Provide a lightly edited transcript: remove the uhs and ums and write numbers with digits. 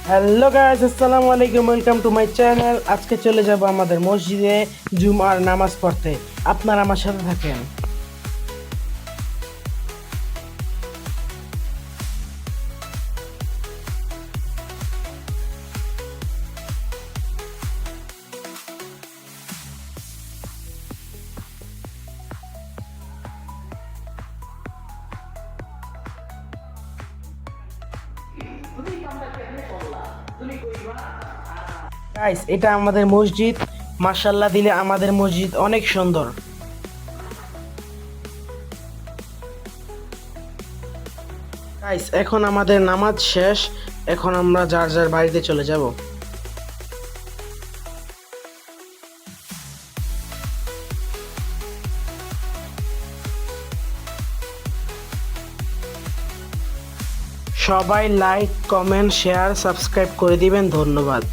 Hello guys, আসসালামু আলাইকুম, welcome to my channel. আজকে চলে যাব আমাদের মসজিদে জুমার নামাজ পড়তে। আপনারা আমার সাথে থাকেন। গাইস, এটা আমাদের মসজিদ। মাশাআল্লাহ দিলে আমাদের মসজিদ অনেক সুন্দর। গাইস, এখন আমাদের নামাজ শেষ। এখন আমরা যার যার বাড়িতে চলে যাব। সবাই লাইক, কমেন্ট, শেয়ার, সাবস্ক্রাইব করে দিবেন। ধন্যবাদ।